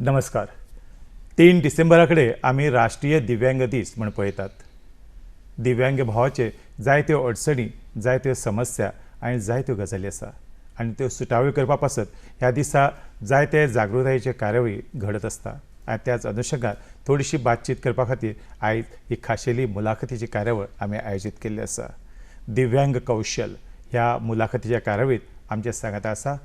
नमस्कार. 3 डिसेंबराकडे आम्ही राष्ट्रीय दिव्यांग दीस म्हण पळयतात. दिव्यांग भावाचे जायत्यो अडचणी, जायत्यो समस्या आनी जायत्यो गजाली आसा आनी त्यो सुटाव्यो करपा पासत ह्या दिसा जायते जागृतायेचे कार्यावळी घडत आसता. आनी त्याच अनुशंगान थोडीशी बातचीत करपा खातीर आयज ही खाशेली मुलाखतीची कार्यावळ आमी आयोजीत केल्ली आसा. दिव्यांग कौशल ह्या मुलाखतीच्या कार्यावळीत आमचे सांगात आसा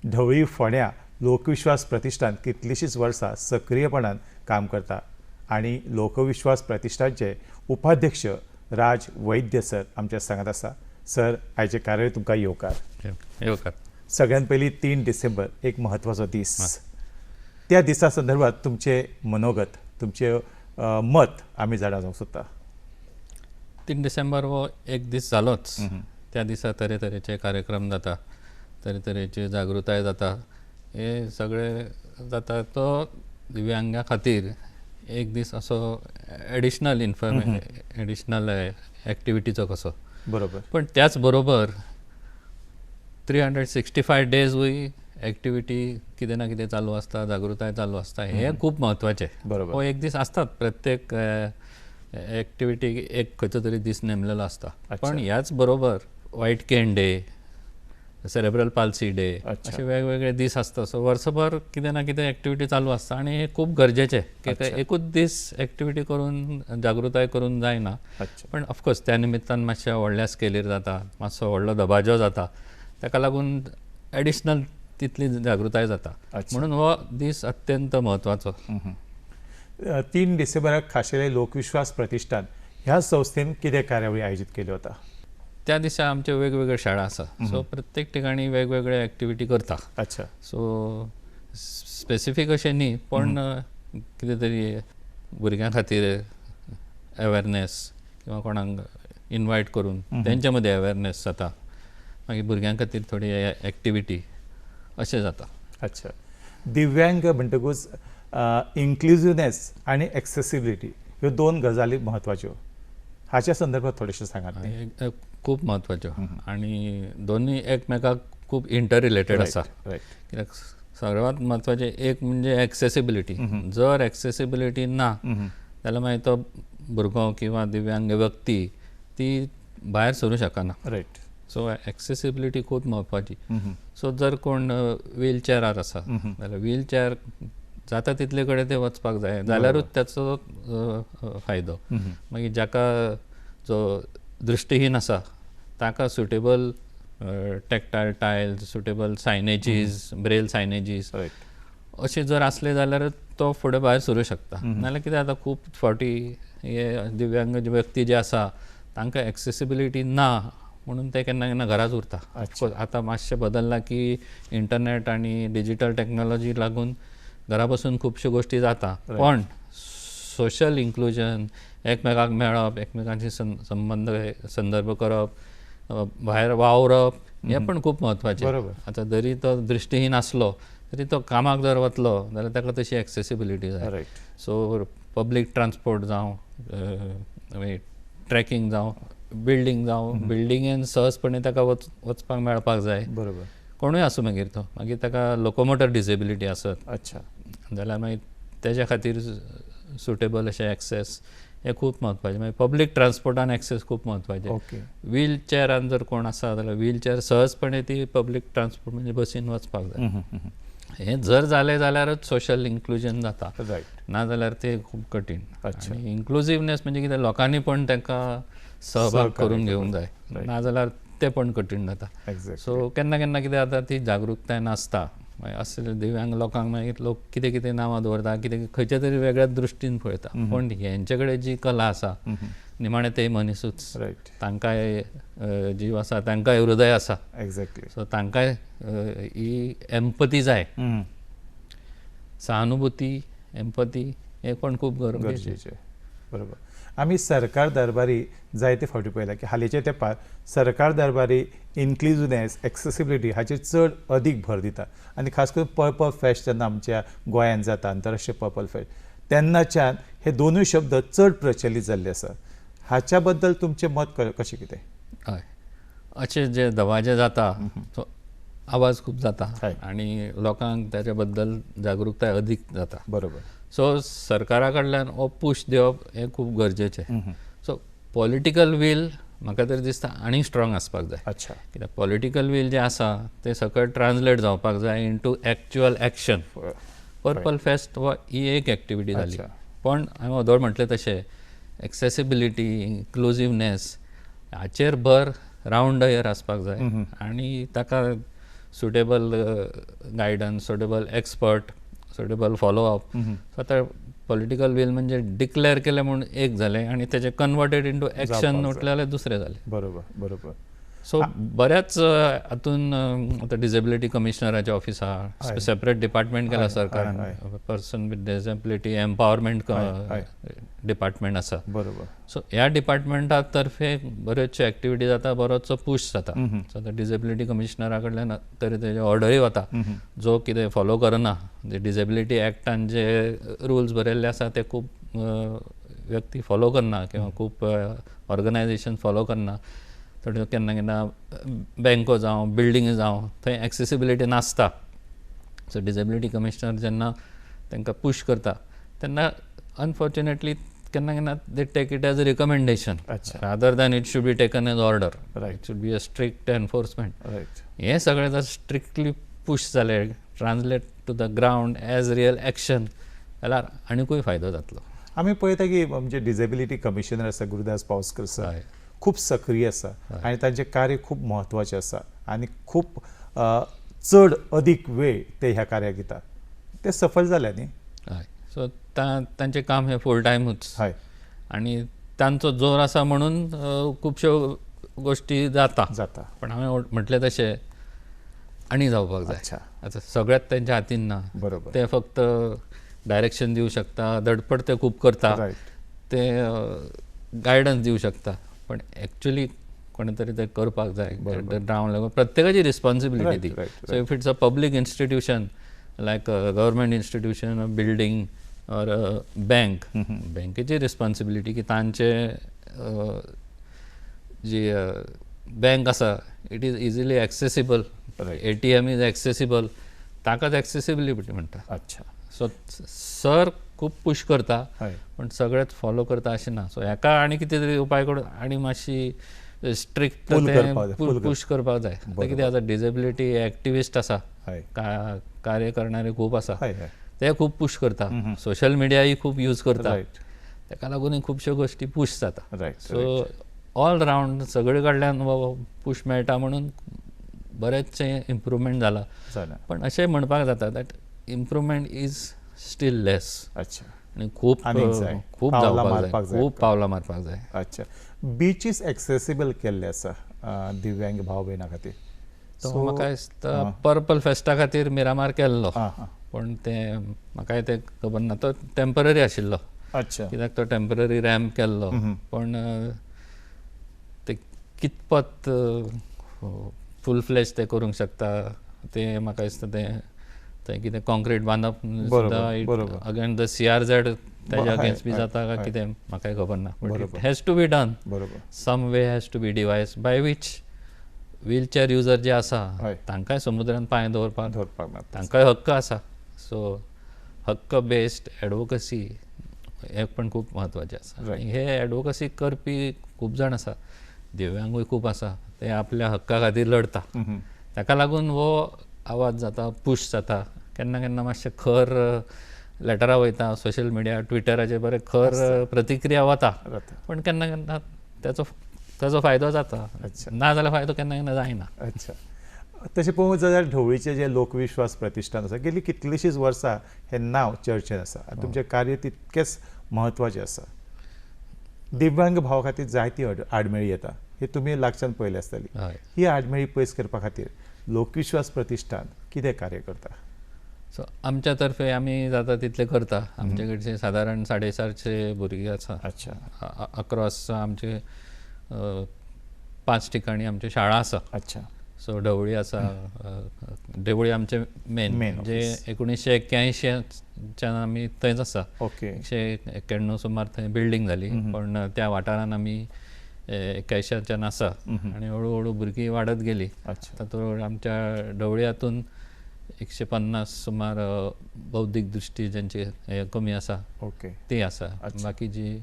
ढवळी फोंड्या लोकविश्वास प्रतिश्ठान कितलींशींच वर्सां सक्रियपणान काम करता आनी लोकविश्वास प्रतिश्ठानचे उपाध्यक्ष राज वैद्य सर आमच्या सांगात आसा. सर, आयचे कार्यावळी तुमकां येवकार. सगळ्यात पयलीं 3 डिसेंबर एक म्हत्वाचो दीस. त्या दिसा संदर्भात तुमचे मनोगत, तुमचे मत आमी जाणा जावंक सोदता. 3 डिसेंबर हो एक दीस जालोच. त्या दिसा तरेतरेचे कार्यक्रम जाता, तरेतरेची जागृताय जाता. हे सगळे जाता तो दिव्यांगा खातीर एक दीस असो एडिशनल एडिशनल एक्टिविटीचो कसो. बरोबर. पण त्याच बरोबर 365 डेजूय एक्टिविटी कितें ना कितें चालू आसता, जागृताय चालू आसता. हे खूब म्हत्वाचें. बरोबर. हो एक दीस आसतात, प्रत्येक एक्टिविटी एक खंयचो तरी दीस नेमलेलो आसता. पण ह्याच बरोबर व्हायट केन डे, सेरेब्रल पाल्सी डे, असे वेगवेगळे दीस आसता. सो वर्सभर कितें ना कितें एक्टिविटी चालू आसता आनी हे खूब गरजेचें की एकूच दीस एक्टिविटी करून जागृताय करून जायना. पण ऑफकोर्स त्या निमित्तान मातशा व्हडल्या स्केलीर जाता, मातसो व्हडलो दबाजो जाता. ताका लागून एडिशनल तितली जागृताय जाता. म्हणून हो दीस अत्यंत म्हत्वाचो. 3 डिसेंबराक खाशेले लोकविश्वास प्रतिश्ठान ह्या संस्थेन कितें कार्यावळी आयोजीत केल्यो वता? त्या दिसा आमचे वेगवेगळे शाळा आसा. सो प्रत्येक ठिकाणी वेगवेगळे एक्टिविटी करता. सो स्पेसिफीक अशें न्ही, पण कितें तरी भुरग्यां खातीर अवेरनेस किंवा कोणाक इनवायट करून तेंच्या मदीं अवेरनेस जाता. मागीर भुरग्यां खातीर थोडी एक्टिविटी अशें जाता. अच्छा. दिव्यांग म्हणटकूच इन्क्लुजिव्हनेस आनी एक्सेसिबिलिटी ह्यो 2 गजाली म्हत्वाच्यो. हाच्या संदर्भात थोडेशें सांगात. खूब म्हत्वाच्यो आनी दोनूय एकमेकाक खूब इंटर रिलेटेड आसा. कित्याक सर्वात म्हत्वाचें एक म्हणजे एक्सेसिबिलिटी. जर एक्सेसिबिलिटी ना जाल्यार मागीर तो भुरगो किंवा दिव्यांग व्यक्ती ती भायर सरूं शकना. रायट. सो एक्सेसिबिलिटी खूब म्हत्वाची. सो जर कोण व्हीलचॅरार आसा जाल्यार व्हीलचॅर जाता तितले कडेन ते वचपाक जाय जाल्यारूच त्याचो फायदो. मागीर जाका जो दृश्टीहीन आसा ताका सुटेबल टॅक्टायल टायल्स, सुटेबल सायनेजीस, ब्रेल सायनेजीस अशें जर आसले जाल्यार तो फुडें भायर सरूं शकता. नाजाल्यार कितें जाता खूब फावटी हे दिव्यांग व्यक्ती जे आसा तांकां एक्सेसिबिलिटी ना म्हणून ते केन्ना केन्ना घराच उरता. आतां मातशें बदललां की इंटरनेट आनी डिजिटल टॅक्नोलॉजी लागून घरा बसून खुबश्यो गोश्टी जाता. पण सोशल इन्क्लुजन, एकमेकाक मेळप, एकमेकांची संदर्भ करप, भायर वावरप हें पण खूब म्हत्वाचें. आतां जरी तो दृश्टीहीन आसलो तरी तो कामाक जर वतलो जाल्यार ताका तशी एक्सेसिबिलिटी जाय. सो पब्लीक ट्रान्सपोर्ट जावं, ट्रॅकिंग जावं, बिल्डींग जावं, बिल्डिंगेन सहजपणे ताका वचपाक मेळपाक जाय. बरोबर. कोणूय आसूं मागीर ताका लोकोमोटर डिसेबिलिटी आसत जाल्यार मागीर तेज्या खातीर सुटेबल अशें एक्सेस हें खूब म्हत्वाचें. मागीर पब्लीक ट्रान्सपोर्टान एक्सेस खूब म्हत्वाचें. व्हीलचॅरान जर कोण आसा जाल्यार व्हीलचॅर सहजपणे ती पब्लीक ट्रान्सपोर्ट म्हणजे बसीन वचपाक जाय. हें जर जालें जाल्यारूच सोशल इन्क्लुजन जाता. नाजाल्यार तें खूब कठीण. आनी इन्क्लुजिव्हनेस म्हणजे कितें लोकांनी पण तांकां सहभाग करून घेवंक जाय, नाजाल्यार तें पण कठीण जाता. सो केन्ना केन्ना कितें जाता ती जागृताय नासता. असले दिव्यांग लोकांक मागीर लोक कितें कितें नांवां दवरता, कितें खंयच्या तरी वेगळ्या दृश्टीन पळयता. पण हेंचे कडेन जी कला आसा निमाणें ते मनीसूच, तांकांय जीव आसा, तांकांय हृदय आसा. सो तांकांय ही एम्पथी जाय, सहानुभूती, एम्पथी हे पण खूब गरजेचें. बरोबर. आमी सरकार दरबारी जायते फावटी पळयला की हालींच्या तेंपार सरकार दरबारी इन्क्लुजिव्हनेस, एक्सेसिबिलिटी हाचेर चड अदीक भर दिता. आनी खास करून पर्पल फेस्ट जेन्ना आमच्या गोंयांत जाता, आंतरराष्ट्रीय पर्पल फेस्ट, तेन्नाच्यान हे दोनूय शब्द चड प्रचलीत जाल्ले आसा. हाच्या बद्दल तुमचें मत कशें कितें? हय, अशें जे दबाजे जाता आवाज खूप जाता हय. आणि लोकांक त्याच्या बद्दल जागरूकताय अदीक जाता. बरोबर. सो सरकारा कडल्यान हो पुश दिवप हें खूब गरजेचें. सो पॉलिटिकल वील म्हाका तरी दिसता आनी स्ट्रॉंग आसपाक जाय. अच्छा. कित्याक पॉलिटिकल वील जें आसा तें सकट ट्रान्सलेट जावपाक जाय into actual action. Purple fest ही एक एक्टिविटी जाली. अच्छा. पण हांवें वोदोळ म्हटलें तशें एक्सेसिबिलिटी, इन्क्लुजिवनेस हाचेर भर रावंड द इयर आसपाक जाय आनी ताका suitable guidance, suitable expert, suitable follow up. So आतां पॉलिटिकल वील म्हणजे डिक्लेअर केलें म्हूण एक जालें आनी तेजें कन्वर्टेड इंटू एक्शन म्हटलें जाल्यार दुसरें जालें. बरोबर. बरोबर. सो बऱ्याच हातून आतां डिसेबिलिटी कमिशनराचें ऑफिस आहा, सेपरेट डिपार्टमेंट केला सरकारान, person with disability empowerment department आसा. बरोबर. सो ह्या डिपार्टमेंटा तर्फे बऱ्योचश्यो एक्टिविटी जाता, बरोचसो पुश जाता. सो आतां डिसेबिलिटी कमिशनरा कडल्यान तरी तेजे ऑर्डरी वता, जो कितें फॉलो करना, जे डिसेबिलिटी एक्टान जे रुल्स बरयल्ले आसा ते खूब व्यक्ती फॉलो करना किंवा खूब ऑर्गनायजेशन फॉलो करना. थोड्यो केन्ना केन्ना बँको जावं, बिल्डींग जावं, थंय एक्सेसिबिलिटी नासता. सो डिसेबिलिटी कमिशनर जेन्ना तांकां पुश करता तेन्ना अनफॉर्च्युनेटली केन्ना केन्ना they take it as a recommendation rather than it should be taken as order. It should be a strict enforcement. हें सगळें जर स्ट्रिक्टली पुश जालें, translate to the ground as real action, जाल्यार आनिकूय फायदो जातलो. आमी पळयता की म्हणजे डिसेबिलिटी कमिशनर आसा गुरुदास पावसकर सर खूप सक्रिय आसा आनी तांचें कार्य खूब म्हत्वाचें आसा आनी खूब चड अदीक वेळ ते ह्या कार्याक दिता. ते सफल जाले न्ही. हय. सो तांचें काम हें फूल टायमूच हय. आनी तांचो जोर आसा म्हणून खुबश्यो गोश्टी जाता. पण हांवें म्हटलें तशें आनी जावपाक जाय. आतां सगळ्यात तेंच्या हातीन ना. बरोबर. ते फक्त डायरेक्शन दिवं शकता, धडपड ते खूब करता, ते गायडन्स दिवं शकता, पण एक्चुअली कोणी तरी ते करपाक जाय. ग्रावंड लेवल प्रत्येकाची रिस्पॉन्सिबिलिटी ती. So if it's a public institution like government institution, a building or bank, बँकेची रिस्पॉन्सिबिलिटी की तांचे जी बँक आसा it is easily accessible, ATM is accessible, ताकाच एक्सेसिबिलिटी म्हणटा. अच्छा. सो सर खूब पुश करता पण सगळेच फॉलो करता अशें ना. सो हेका आनी कितें तरी उपाय करून आनी मातशी स्ट्रिक्ट पुश करपाक जाय. कितें आतां डिसेबिलिटी एक्टिविस्ट आसा, कार्य करणारे खूब आसा, ते खूब पुश करता. सोशल मिडियाय खूब यूज करता, ताका लागून खुबश्यो गोश्टी पुश जाता. सो ऑल रावंड सगळे कडल्यान पुश मेळटा म्हणून बरेचशें इम्प्रुवमेंट जाला. पण अशें म्हणपाक जाता दॅट इम्प्रुवमेंट इज स्टील लेस. अच्छा. आनी खूब जावपाक जाय, खूब पावलां मारपाक जाय. अच्छा. बिचीस एक्सेसिबल केल्ले आसा दिव्यांग भाव भयणां खातीर. सो म्हाका दिसता पर्पल फेस्टा खातीर मिरामार केल्लो, पण ते म्हाकाय ते खबर ना. तो टेम्पररी आशिल्लो. अच्छा. कित्याक तो टेम्पररी रॅम्प केल्लो, पण ते कितपत फूल फ्लेश ते करूंक शकता ते म्हाका दिसता ते कितें कॉन्क्रीट बांदप सुद्दां अगेन्स्ट द CRZ तेज्या अगेन्स्ट बी जाता काय कितें म्हाकाय खबर ना. But it has to be done. Some way has to be devised by which wheelchair user जे आसा तांकांय समुद्रान पांय दवरपाक तांकांय हक्क आसा. सो हक्क बेस्ड एडवोकसी हे पण खूब म्हत्वाचें आसा. आनी हे एडवोकसी करपी खूब जाण आसा, दिव्यांगूय खूब आसा, ते आपल्या हक्का खातीर लढता. ताका लागून हो आवाज जाता, पुश जाता. केन्ना केन्ना मातशें खर लेटरां वयता, सोशल मिडिया ट्विटराचेर बरें खर प्रतिक्रिया वता, पण केन्ना केन्ना ताचो फायदो जाता. ना जाल्यार फायदो केन्ना केन्ना जायना. अच्छा. तशें पळोवंक जाल्यार ढवळीचें जें लोकविश्वास प्रतिश्ठान आसा गेलीं कितलींशींच वर्सां हें नांव चर्चेंत आसा आनी तुमचें कार्य तितकेंच म्हत्वाचें आसा. दिव्यांग भावा खातीर जायती आडमेळी येता, ही तुमी लागच्यान पळयली आसतली. ही आडमेळी पयस करपा खातीर लोकविश्वास प्रतिश्ठान कितें कार्य करता? सो आमच्या तर्फे आमी जाता तितलें करता. आमचे कडचे सादारण 750 भुरगीं आसा. अच्छा. अक्रॉस आमचे 5 ठिकाणी आमच्यो शाळा आसा. अच्छा. सो ढवळी आसा, ढवळी आमचे मेन जे 1981च्यान आमी थंयच आसा. 1991 सुमार थंय बिल्डींग जाली, पण त्या वाठारान आमी 81च्यान आसा आनी हळू हळू भुरगीं वाडत गेली. अच्छा. तातूंत आमच्या ढवळे हातून 150 सुमार बौद्धीक दृश्टी ज्यांची कमी आसा ओके. ती आसा. बाकी जी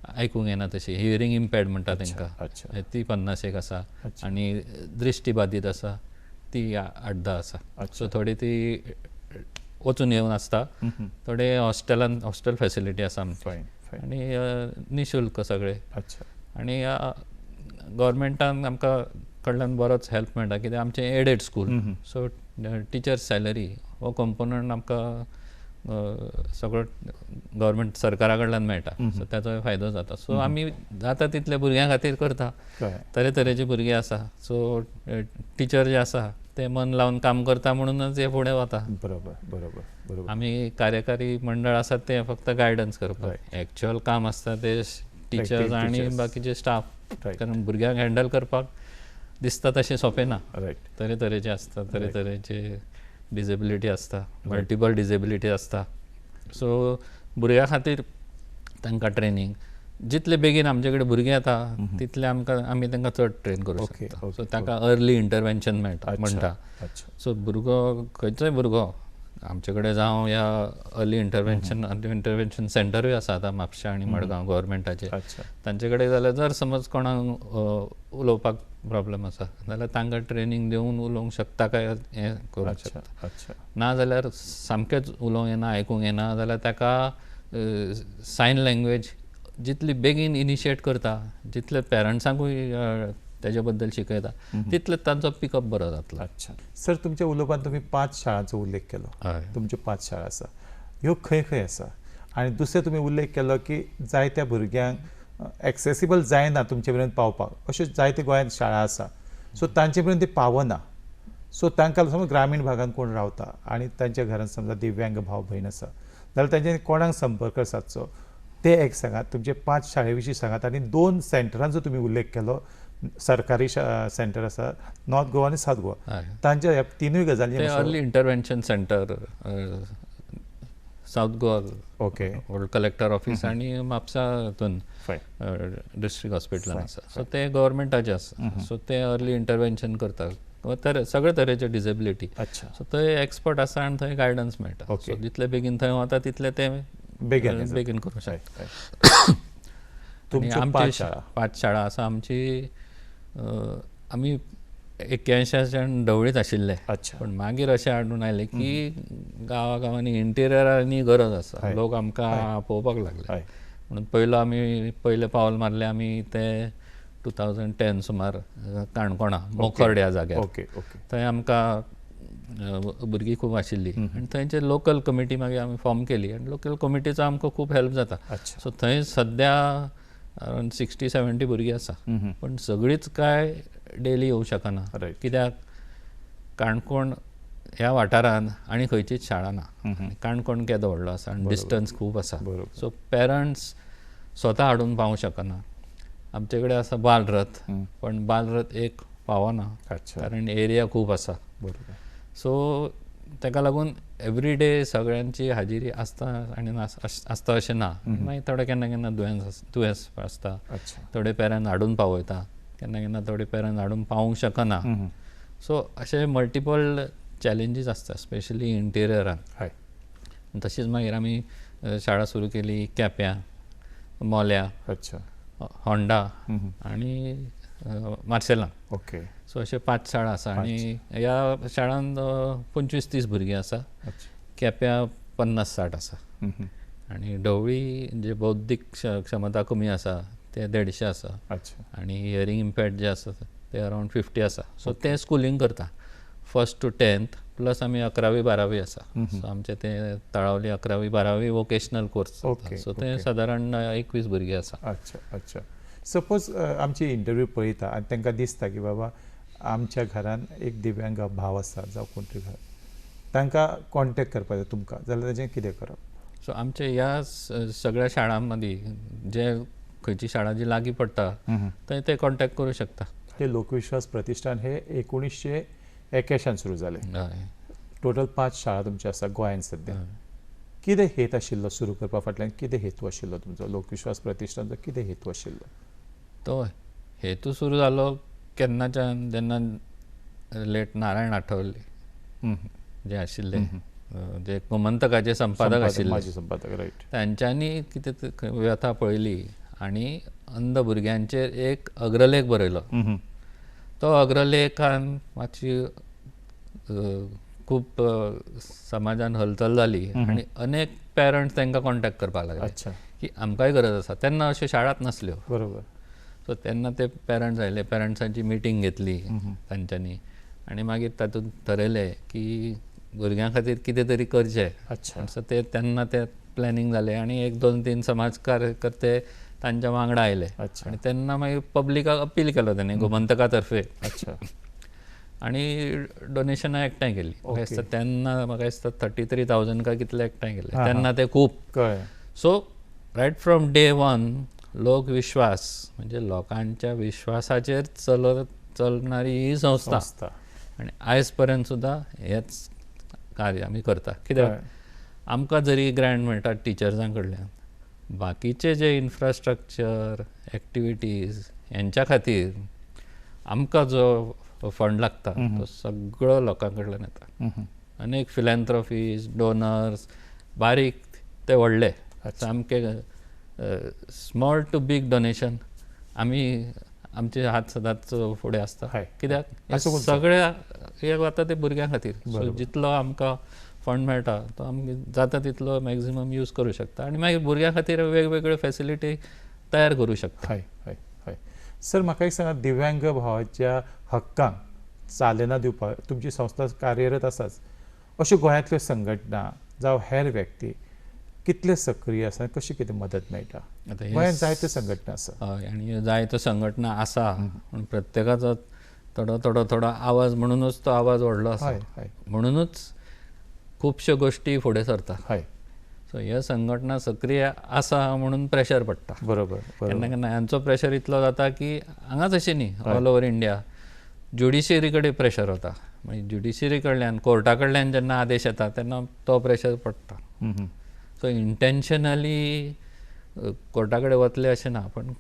आयकूंक येना तशी हियरिंग इम्पॅर्ड म्हणटा अच्छा. तांकां ती 50 एक आसा आनी दृश्टी बाधीत आसा ती 8-10 आसा. सो थोडी ती वचून येवन आसता. थोडे हॉस्टेल फॅसिलिटी आसा आमची फायन फायन. आनी निशुल्क सगळे. अच्छा. आनी गव्हर्मेंटान आमकां कडल्यान बरोच हेल्प मेळटा कित्याक आमचें aided school. So teachers salary हो कंपोनंट आमकां सगळो गव्हर्मेंट सरकारा कडल्यान मेळटा. सो ताचो फायदो जाता. सो आमी जाता तितले भुरग्यां खातीर करता. तरेतरेचे भुरगे आसा. सो टिचर जे आसा ते मन लावन काम करता म्हणूनच हे फुडें वता. बरोबर बरोबर बरोबर. आमी कार्यकारी मंडळ आसात ते फक्त गायडन्स करपाक. एक्च्युअल काम आसता ते टिचर्स आनी बाकीचे स्टाफ. कारण भुरग्यांक हँडल करपाक दिसता तशें सोंपें ना. तरेतरेचे आसता. तरेतरेचे डिजेबिलिटी आसता. मल्टिपल डिजेबिलिटी आसता. सो भुरग्यां खातीर तांकां ट्रेनींग जितले बेगीन आमचे कडेन भुरगे येता तितले आमी तांकां चड ट्रेन करूंक शकता. सो ताका अर्ली इंटरवेन्शन म्हणटा. सो भुरगो खंयचोय भुरगो आमचे कडेन जावं या अर्ली इंटरवेन्शन सेंटरूय आसा आतां म्हापशा आनी मडगांव गव्हर्मेंटाचे. तांचे कडेन जाल्यार जर समज कोणाक उलोवपाक प्रॉब्लेम आसा जाल्यार तांकां ट्रेनींग दिवन उलोवंक शकता काय हें करूंक शकता. ना जाल्यार सामकेंच उलोवंक येना आयकूंक येना जाल्यार ताका सायन लँग्वेज जितली बेगीन इनिशिएट करता जितले पेरंट्सांकूय तेजे बद्दल शिकयता तितले तांचो पिकअप बरो जातलो. अच्छा. सर तुमच्या उलोवपान तुमी 5 शाळांचो उल्लेख केलो. तुमच्यो 5 शाळा आसा ह्यो खंय खंय आसा आनी दुसरे तुमी उल्लेख केलो की जायत्या भुरग्यांक एक्सेसिबल जायना तुमचे मेरेन पावपाक. अश्यो जायते गोंयांत शाळा आसा. सो तांचे मेरेन ती पावना. सो तांकां समज ग्रामीण भागांत कोण रावता आनी तांच्या घरांत समजा दिव्यांग भाव भयण आसा जाल्यार तांच्यांनी कोणाक संपर्क सादचो ते एक सांगात. तुमचे 5 शाळे विशीं सांगात. आनी 2 सेंटरांचो तुमी उल्लेख केलो सरकारी सेंटर आसा नॉर्थ गोवा आनी सावथ गोवा तांच्या ह्या तिनूय गजाली. Early intervention centre South Goa. Okay. Old collector office आनी म्हापसा हातून डिस्ट्रिक्ट हॉस्पिटलान आसा. सो ते गव्हर्मेंटाचे आसा. सो ते अर्ली इंटरवेन्शन करता सगळे तरेचे डिजेबिलिटी. सो थंय एक्सपर्ट आसा आनी थंय गायडन्स मेळटा. सो जितले बेगीन थंय वता तितले ते बेगीन करूंक शकता. आमची 5 शाळा आसा आमची. आमी 81च्यान ढवळीत आशिल्ले. पण मागीर अशें आढळून आयलें की गांवांनी इंटिरियरांनी गरज आसा. लोक आमकां पळोवपाक लागले म्हणून पयलें पावल मारलें आमी ते 2010 सुमार काणकोणा मोखर्ड ह्या जाग्यार. थंय आमकां भुरगीं खूब आशिल्लीं आनी थंयचे लोकल कमिटी मागीर आमी फॉर्म केली आनी लोकल कमिटीचो आमकां खूब हेल्प जाता. सो थंय सद्या अरावंड 60-70 भुरगीं आसा. पण सगळींच काय डेली येवंक शकना कित्याक काणकोण ह्या वाठारांत आनी खंयचीच शाळा ना. काणकोण केदो व्हडलो आसा आनी डिस्टन्स खूब आसा. सो पेरंट्स स्वता हाडून पावूंक शकना. आमचे कडेन आसा बालरथ पण बालरथ एक पावना कारण एरिया खूब आसा. सो ताका लागून एवरी डे सगळ्यांची हाजिरी आसता आनी आसता अशें ना. मागीर थोडे केन्ना केन्ना दुयेंस आसता. थोडे पेरंट हाडून पावयता केन्ना केन्ना थोडे पेरंट हाडून पावूंक शकना. सो अशे मल्टिपल चॅलेंजीस आसता स्पेशली इंटिरियरान. तशीच मागीर आमी शाळा सुरू केली केप्यां मोल्या होंडा आनी मार्सेलां. सो अशे 5 शाळा आसा आनी ह्या शाळांत 25-30 भुरगीं आसा. केप्यां 50-60 आसा. आनी ढवळी जे बौद्धीक क्षमता कमी आसा ते 150 आसा. आनी हियरिंग इम्पॅर्ड जे आसा ते अरावंड 50 आसा. सो ते स्कुलींग करता 1st to 10th प्लस आमी 11वी-12वी आसा. सो आमचे ते तळावली 11वी-12वी वोकेशनल कोर्स. सो ते सादारण 21 भुरगीं आसा. अच्छा. सपोज आमची इंटरव्यू पळयता आनी तांकां दिसता की बाबा आमच्या घरान एक दिव्यांग भाव आसा जावं कोण तरी घर तांकां कॉन्टेक्ट करपाक जाय तुमकां जाल्यार ताजें कितें करप? सो आमच्या ह्या सगळ्या शाळां मदीं जे खंयची शाळा जी लागीं पडटा थंय ते कॉन्टेक्ट करूं शकता. ते लोकविश्वास प्रतिश्ठान हे 1981 सुरू जालें. टोटल 5 शाळा तुमच्यो आसा गोंयांत सद्या. कितें हेत आशिल्लो सुरू करपा फाटल्यान कितें हेतू आशिल्लो तुमचो लोकविश्वास प्रतिश्ठानचो कितें हेतू आशिल्लो? तो हेतू सुरू जालो केन्नाच्यान जेन्ना लेट नारायण आठवले जे आशिल्ले जे गोमंतकाचे संपादक आशिल्ले माजी संपादक, राईट. तांच्यांनी कितें व्यथा पळयली आनी अंध भुरग्यांचेर एक अग्रलेख बरयलो. तो अग्रलेखान मातशी खूब समाजान हलचल जाली आनी अनेक पेरंट्स तांकां कॉन्टॅक्ट करपाक लागले अच्छा. की आमकांय गरज आसा. तेन्ना अश्यो शाळाच नासल्यो. बरोबर. सो तेन्ना ते पेरंट्स आयले, पेरंट्सांची मिटींग घेतली तांच्यांनी आनी मागीर तातूंत थारायलें की भुरग्यां खातीर कितें तरी करचें. अच्छा. सो ते तेन्ना ते प्लॅनिंग जालें आनी 1-2-3 समाज कार्यकर्ते तांच्या वांगडा आयले. अच्छा. आनी तेन्ना मागीर पब्लिकाक अपील केलो तेणें गोमंतका तर्फे अच्छा. आनी डोनेशनां एकठांय केली. म्हाका दिसता तेन्ना म्हाका दिसता 33,000 काय कितले एकठांय केले. तेन्ना ते खूब. कळ्ळें. So right from day one लोक विश्वास म्हणजे लोकांच्या विश्वासाचेर चलणारी ही संस्था आनी आयज पर्यंत सुद्दां हेच कार्य आमी करता. कित्याक आमकां जरी ग्रँट मेळटात टिचर्सां कडल्यान, बाकीचे जे इन्फ्रास्ट्रक्चर एक्टिविटीज हेंच्या खातीर आमकां जो फंड लागता तो सगळो लोकां कडल्यान येता. अनेक फिलॅन्थ्रॉफीज, डोनर्स, बारीक ते व्हडले, सामके स्मॉल टू बिग डोनेशन आमी आमचे हात सदांच फुडें आसता. कित्याक सगळ्या एक वता ते भुरग्यां खातीर. सो जितलो आमकां फंड मेळटा तो आमी जाता तितलो मॅक्झिमम यूज करूं शकता आनी मागीर भुरग्यां खातीर वेगवेगळ्यो फॅसिलिटी तयार करूं शकता. हय हय हय. सर म्हाका एक सांगात, दिव्यांग भावाच्या हक्कांक चालना दिवपाक तुमची संस्था कार्यरत आसाच. अश्यो गोंयांतल्यो संघटना जावं हेर व्यक्ती कितले सक्रीय आसा, कशी कितें मदत मेळटा? गोंयांत जायत्यो संघटना आसा. हय, आनी जायत्यो संघटना आसा, पूण प्रत्येकाचो थोडो आवाज म्हणूनच तो आवाज व्हडलो आसा. म्हणूनच खुबश्यो गोश्टी फुडें सरता. सो ह्यो संघटना सक्रीय आसा म्हणून प्रेशर पडटा. बरोबर. केन्ना केन्ना ह्यांचो प्रेशर इतलो जाता की हांगाच अशें न्ही, ऑल ओवर इंडिया ज्युडिशियरी कडेन प्रेशर वता. मागीर ज्युडिशियरी कडल्यान, कोर्टा कडल्यान जेन्ना आदेश येता तेन्ना तो प्रेशर पडटा. सो इंटेन्शनली कोर्टा कडेन वतले अशें ना, पण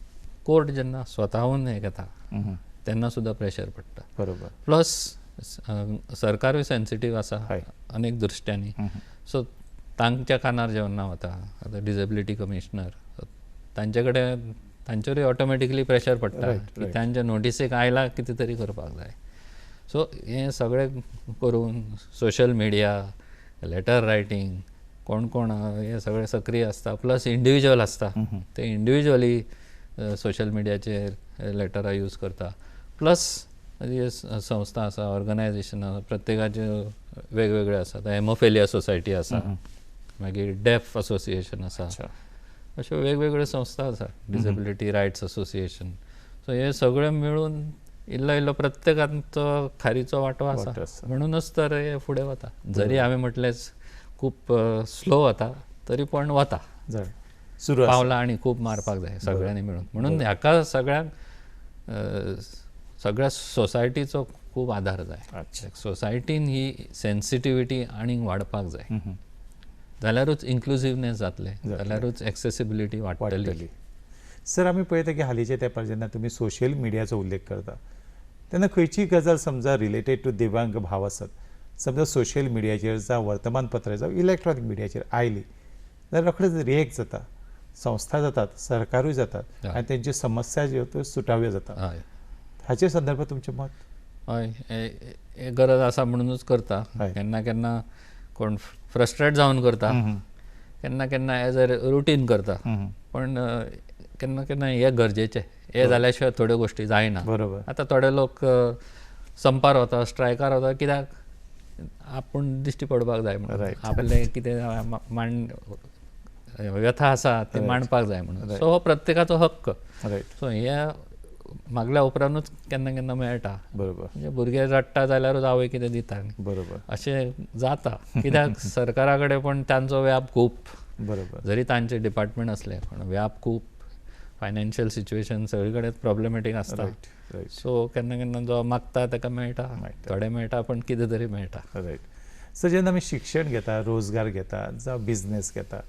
कोर्ट जेन्ना स्वताहून हें घेता तेन्ना सुद्दां प्रेशर पडटा. बरोबर. प्लस सरकारूय सेन्सिटीव आसा अनेक दृश्ट्यांनी. सो तांच्या कानार जेन्ना वता, आतां डिसेबिलिटी कमिशनर, तांचे कडेन तांचेरूय ऑटोमॅटिकली प्रेशर पडटा की तांच्या नोटिसेक आयला कितें तरी करपाक जाय. सो हें सगळें करून सोशल मिडिया, लेटर रायटींग, कोण कोण हे सगळे सक्रीय आसता, प्लस इंडिविज्युअल आसता, ते इंडिविज्युअली सोशल मिडियाचेर लेटरां यूज करता. प्लस संस्था आसा, ऑर्गनायझेशन आसा, प्रत्येकाचे वेगवेगळे आसा. हेमोफेलिया सोसायटी आसा, मागीर डेफ असोसिएशन आसा, अश्यो वेगवेगळ्यो संस्था आसा, डिसेबिलिटी रायट्स असोसिएशन. सो हे सगळे मेळून इल्लो प्रत्येकाचो खारीचो वांटो आसा. म्हणूनच तर हे फुडें वता. जरी हांवें म्हटलेंच खूब स्लो वता, तरी पण वता. पावलां आनी खूब मारपाक जाय सगळ्यांनी मेळून. म्हणून हाका सगळ्या सोसायटीचो खूब आदार जाय. सोसायटीन ही सेन्सिटिविटी आनीक वाडपाक जाय, जाल्यारूच इन्क्लुसिवनेस जातले, जाल्यारूच एक्सेसिबिलिटी वाडटली. सर आमी पळयता की हालींच्या तेंपार जेन्ना तुमी सोशल मिडियाचो उल्लेख करता तेन्ना खंयचीय गजाल समजा रिलेटेड टू दिव्यांग भाव आसत, समजा सोशल मिडियाचेर जावं वर्तमानपत्रां जावं इलेक्ट्रॉनीक मिडियाचेर आयली जाल्यार रोखडेच रिएक्ट जाता, संस्था जातात, सरकारूय जातात आनी तेंच्यो समस्या ज्यो त्यो सुटाव्यो जातात. हाचे संदर्भात तुमचें मत? हय, हे गरज आसा म्हणूनच करता. केन्ना केन्ना कोण फ्रस्ट्रेट जावन करता, केन्ना केन्ना एज अ रुटीन करता, पण केन्ना केन्ना हे गरजेचें. हे जाल्या शिवाय थोड्यो गोश्टी जायना. बरोबर. आतां थोडे लोक संपार वता, स्ट्रायकार वता, कित्याक आपूण दिश्टी पडपाक जाय म्हणून, आपलें कितें व्यथा आसा ती मांडपाक जाय म्हणून. सो हो प्रत्येकाचो हक्क. सो हे मागल्या उपरांतूच केन्ना केन्ना मेळटा. बरोबर. म्हणजे भुरगे रडटा जाल्यारूच आवय कितें दिता. बरोबर. अशें जाता, कित्याक सरकारा कडेन पण तांचो व्याप खूब. बरोबर. जरी तांचे डिपार्टमेंट असले पण व्याप खूब, फायनान्शियल सिच्युएशन सगळे कडेन प्रॉब्लेमॅटीक आसता. सो केन्ना केन्ना जो मागता ताका मेळटा, थोडे मेळटा, पण कितें तरी मेळटा. रायट. सो जेन्ना आमी शिक्षण घेता, रोजगार घेता जावं बिझनेस घेता,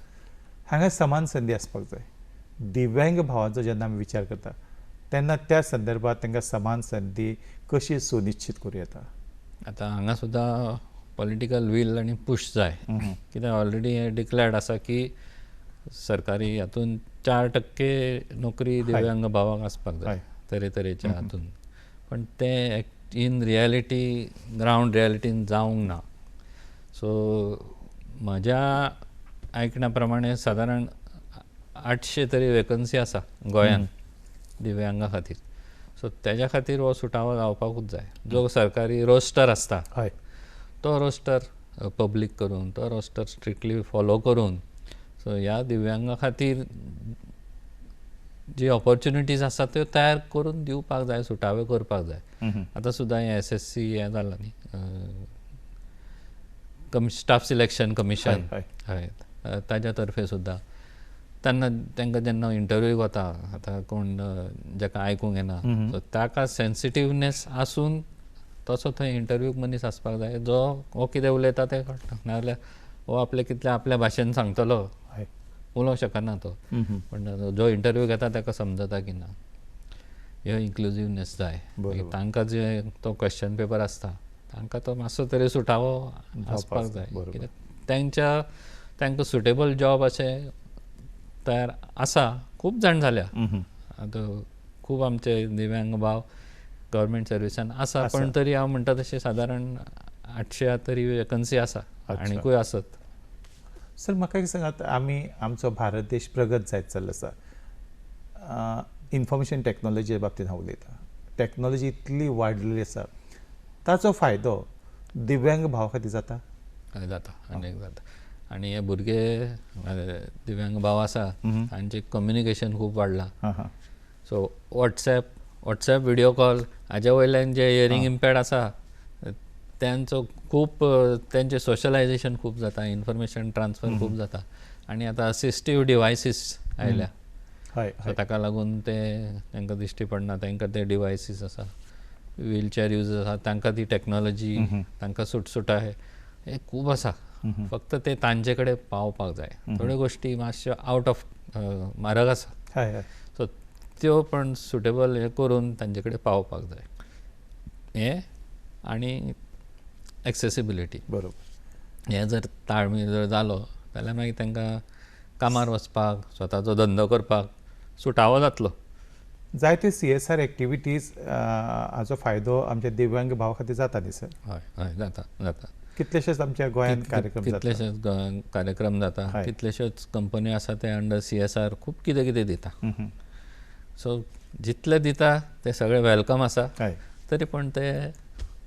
हांगा समान संदी आसपाक जाय. दिव्यांग भावांचो जेन्ना आमी विचार करता तेन्ना त्या संदर्भात तांकां समान संदी कशी सुनिश्चित करूं येता? आतां हांगा सुद्दां पॉलिटिकल वील आनी पुश जाय, कित्याक ऑलरेडी हें डिक्लेअर्ड आसा की सरकारी हातूंत 4% नोकरी दिव्यांग भावांक आसपाक जाय तरेतरेच्या हातूंत. पण ते इन रियलिटी ग्रावंड रियलिटीन जावंक ना. सो म्हज्या आयकण्या प्रमाणे सादारण 800 तरी वेकन्सी आसा गोंयांत दिव्यांगा खातीर. सो तेज्या खातीर हो सुटावो जावपाकूच जाय. जो सरकारी रोस्टर आसता हय, तो रोस्टर पब्लीक करून, तो रोस्टर स्ट्रिक्टली फॉलो करून, सो ह्या दिव्यांगा खातीर जी ऑपॉर्च्युनिटीज आसा त्यो तयार करून दिवपाक जाय, सुटावे करपाक जाय. आतां सुद्दां हें SSC हें जालां न्ही, स्टाफ सिलेक्शन कमिशन, हय, ताज्या तर्फे सुद्दां तेन्ना तांकां जेन्ना इंटरव्यूक वता, आतां कोण जाका आयकूंक येना, सो ताका सेन्सिटिवनेस आसून तसो थंय इंटरव्यूक मनीस आसपाक जाय, जो हो कितें उलयता तें कळटा. नाजाल्यार हो आपलें कितलें आपल्या भाशेन सांगतलो, उलोवंक शकना तो. पण जो इंटरव्यू घेता ताका समजता की ना, ह्यो इन्क्लुजिवनेस जाय. तांकां जे तो क्वेश्चन पेपर आसता तांकां तो मातसो तरी सुटावो आसपाक जाय, कित्याक तांकां सुटेबल जॉब अशें तयार आसा. खूब जाण जाल्या, आतां खूब आमचे दिव्यांग भाव गव्हर्मेंट सर्विसान आसा, पण तरी हांव म्हणटा तशें सादारण 800 तरी वेकन्सी आसा, आनीकूय आसत. सर म्हाका एक सांगात, आमचो भारत देश प्रगत जायत चल्लो आसा. इन्फॉर्मेशन टॅक्नॉलॉजी बाबतींत हांव उलयतां. टॅक्नॉलॉजी इतली वाडलेली आसा, ताचो फायदो दिव्यांग भावा खातीर जाता? जाता, अनेक जाता. आनी हे भुरगे दिव्यांग भाव आसा तांचें कम्युनिकेशन खूब वाडलां. सो वॉट्सॅप व्हिडिओ कॉल हाजे वयल्यान जे हियरिंग इम्पॅर्ड आसा त्यांचो खूब, तेंचें सोशलायजेशन खूब जाता, इन्फॉर्मेशन ट्रान्सफर खूब जाता. आनी आतां असिस्टीव डिवायसीस आयल्या, सो ताका लागून ते तांकां दिश्टी पडना, तांकां ते डिवायसीस आसा, व्हीलचॅर यूजर्स आसा तांकां ती टॅक्नॉलॉजी, तांकां सुटसुटाय हे खूब आसा. फक्त ते तांचे कडेन पावपाक जाय. थोड्यो गोश्टी मातश्यो आउट ऑफ म्हारग आसा, सो त्यो पण सुटेबल हे करून तांचे कडेन पावपाक जाय. हे आनी एक्सेसिबिलिटी, बरोबर, हें जर ताळमेळ जर जालो जाल्यार मागीर तांकां कामार वचपाक, स्वताचो धंदो करपाक सुटावो जातलो. जायत्यो CSR एक्टिविटीज हाचो फायदो आमच्या दिव्यांग भावा खातीर जाता न्ही सर? हय हय, जाता जाता. कितलेशेच आमच्या गोंयांत कार्यक्रम जाता. कितलेशेच कार्यक्रम जाता, कितलेश्योच कंपनी आसा ते अंडर CSR खूब कितें कितें दिता. सो जितले दिता ते सगळे वेलकम आसा, तरी पण ते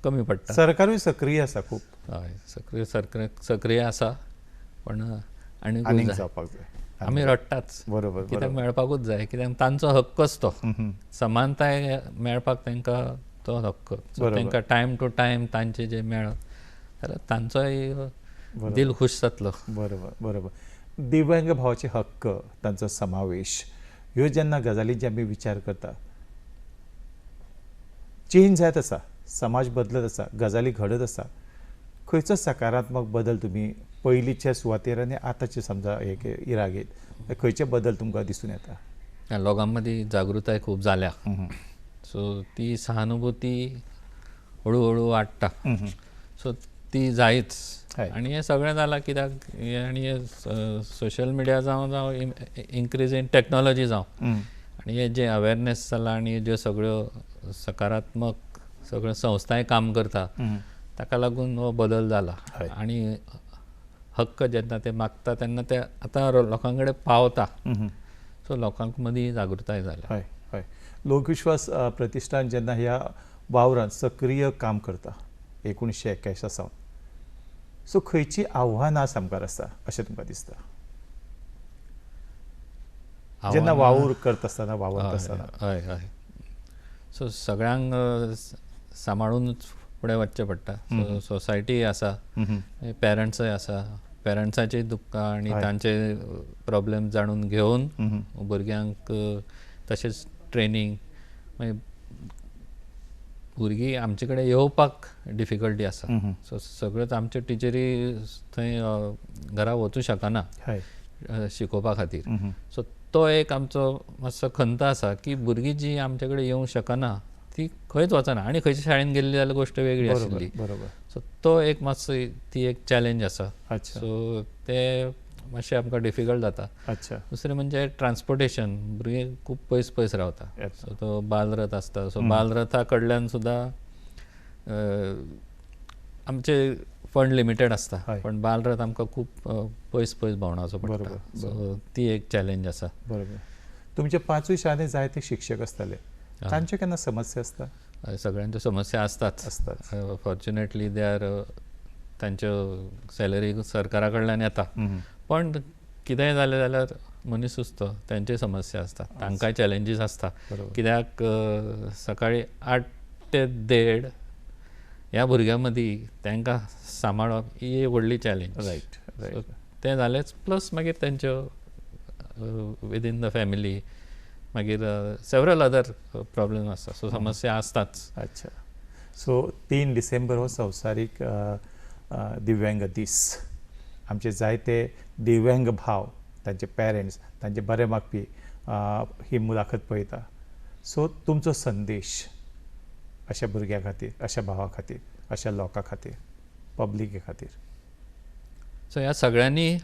कमी पडटा. सरकारूय सक्रीय आसा खूब. हय, सक्रीय आसा, पण आनीक जावपाक जाय. आमी रडटाच, बरोबर, कित्याक मेळपाकूच जाय, कित्याक तांचो हक्कच तो. समानताय मेळपाक तांकां तो हक्क. तांकां टायम टू टायम तांचे जे मेळत जाल्यार तांचोय दिल खूश जातलो. बरोबर बरोबर. दिव्यांग भावाचे हक्क, तांचो समावेश, ह्यो जेन्ना गजालींचे आमी विचार करता, चेंज जायत आसा, समाज बदलत आसा, गजाली घडत आसा. खंयचो सकारात्मक बदल तुमी पयलींच्या सुवातेर आनी आतांचे समजा एक इरागेत खंयचे बदल तुमकां दिसून येता? लोकां मदीं जागृताय खूब जाल्या, सो ती सहानुभूती हळू हळू वाडटा. सो ती जायच. आनी हें सगळें जालां कित्याक आनी हे सोशल मिडिया जावं इन्क्रीज इन टॅक्नॉलॉजी जावं, आनी हे जे अवेरनेस जाला आनी ज्यो सगळ्यो सकारात्मक सगळ्यो संस्थाय काम करता, ताका लागून हो बदल जाला. आनी हक्क जेन्ना ते मागता तेन्ना ते आतां लोकां कडेन पावता. सो लोकांक मदीं जागृताय जाल्या. हय हय. लोकविश्वास प्रतिश्ठान जेन्ना ह्या वावरांत सक्रीय काम करता 1981 सावन, सो खंयची आव्हानां सामकार आसा अशें तुमकां दिसता जेन्ना वावर करता आसतना, वावरता आसतना? हय हय. सो सगळ्यांक सांबाळूनच फुडें वचचें पडटा. सोसायटी आसा, पेरंट्सय आसा, पेरंट्साचीय दुख्खां आनी तांचे प्रॉब्लेम जाणून घेवन भुरग्यांक तशेंच ट्रेनींग, मागीर भुरगीं आमचे कडेन येवपाक डिफिकल्टी आसा. सो सगळ्योच आमच्यो टिचरी थंय घरा वचूं शकना शिकोवपा खातीर. सो तो एक आमचो मातसो खंत आसा की भुरगीं जी आमचे कडेन येवंक शकना ती खंयच वचना आनी खंयच्या शाळेन गेल्ली जाल्यार गोश्ट वेगळी आशिल्ली. बरोबर. सो तो एक मातसो ती एक चॅलेंज आसा. अच्छा. सो ते मातशें आमकां डिफिकल्ट जाता. अच्छा. दुसरें म्हणजे ट्रान्सपोर्टेशन. भुरगीं खूब पयस रावता. सो तो बालरथ आसता. सो बालरथा कडल्यान सुद्दां आमचे फंड लिमिटेड आसता. पण बालरथ आमकां खूब पयस भोंवडावचो पडटा. सो ती एक चॅलेंज आसा. बरोबर. तुमचे 5 शाळेंत जायते शिक्षक आसताले. तांच्यो केन्ना समस्या आसता? सगळ्यांच्यो समस्या आसतात. फॉर्च्युनेटली दे आर तांच्यो सॅलरी सरकारा कडल्यान येता. पण कितेंय जालें जाल्यार मनीसूच तो तांच्यो समस्या आसता. तांकांय चॅलेंजीस आसता. कित्याक सकाळीं 8 ते 1:30 ह्या भुरग्यां मदीं तांकां सांबाळप ही एक व्हडली चॅलेंज. रायट. तें जालेंच प्लस मागीर तांच्यो विदीन द फॅमिली मागीर सेवरल अदर प्रॉब्लेम आसता. सो समस्या आसताच. अच्छा. सो 3 डिसेंबर हो संवसारीक दिव्यांग दीस. आमचे जायते दिव्यांग भाव, तांचे पेरंट्स, तांचे बरे मागपी ही मुलाखत पळयता. सो तुमचो संदेश अशा भुरग्यां खातीर, अशा भावा खातीर, अशा लोकां खातीर, पब्लिके खातीर? सो ह्या सगळ्यांनी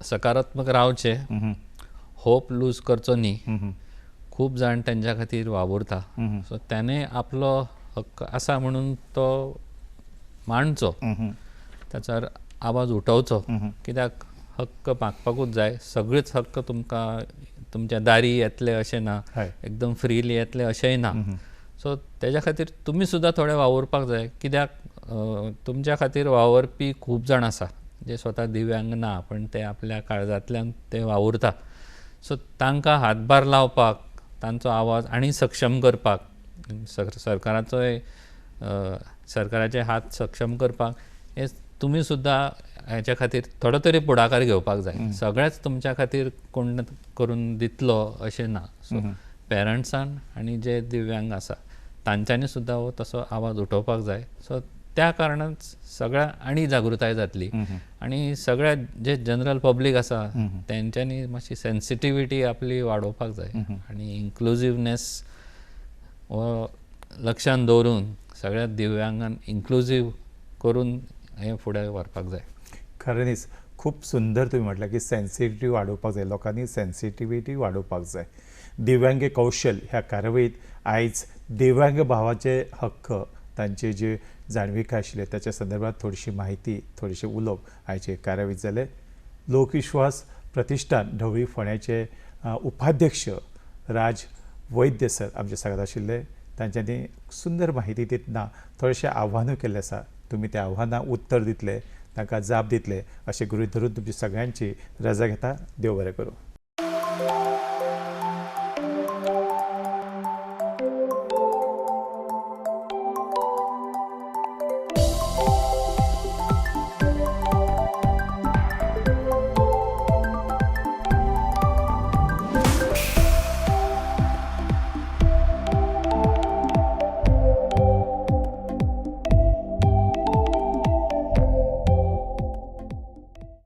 सकारात्मक रावचें. होप लूज करचो न्ही. खूब जाण तांच्या खातीर वावुरता. सो त्याने आपलो हक्क आसा म्हणून तो मांडचो. त्याचो आवाज उठोवचो. कित्याक हक्क मागपाकूच जाय. सगळेच हक्क तुमकां तुमच्या दारी येतले अशें ना. एकदम फ्रीली येतले अशेंय ना. सो तेज्या खातीर तुमी सुद्दां थोडें वावुरपाक जाय. कित्याक तुमच्या खातीर वावरपी खूब जाण आसा जे स्वता दिव्यांग ना पण ते आपल्या काळजांतल्यान ते वावुरता. सो तांकां हातभार लावपाक, तांचो आवाज आनी सक्षम करपाक, सरकाराचे हात सक्षम करपाक हे तुमी सुद्दां हेच्या खातीर थोडो तरी फुडाकार घेवपाक जाय. सगळेंच तुमच्या खातीर कोण करून दितलो अशें ना. सो पेरंट्सान आनी जे दिव्यांग आसा तांच्यांनी सुद्दां हो तसो आवाज उठोवपाक जाय. सो त्या कारणान सगळ्या आनी जागृताय जातली. आनी सगळ्या जे जनरल पब्लीक आसा तेंच्यांनी मातशी सेन्सिटिविटी आपली वाडोवपाक जाय. आनी इन्क्लुझिवनेस हो लक्षांत दवरून सगळ्या दिव्यांगांक इन्क्लुझीव करून हें फुडें व्हरपाक जाय. खरेंच खूब सुंदर तुमी म्हटलें की सेन्सिटिव्हिटी वाडोवपाक जाय. लोकांनी सेन्सिटिव्हिटी वाडोवपाक जाय. दिव्यांग कौशल ह्या कार्यावळींत आयज दिव्यांग भावाचे हक्क, तांचे जे जाणविकाय आशिल्ले त्याच्या संदर्भात थोडीशी माहिती, थोडीशी उलोवप आयचे कार्यावळींत जाले. लोकविश्वास प्रतिश्ठान ढवळी फोंड्याचे उपाध्यक्ष राज वैद्य सर आमचे सांगत आशिल्ले. तांच्यांनी सुंदर माहिती दितना थोडेशे आव्हानूय केल्ले आसा. तुमी त्या आव्हानांक उत्तर दितले, तांकां जाप दितले अशें गृहीत धरून तुमची सगळ्यांची रजा घेता. देव बरें करूं.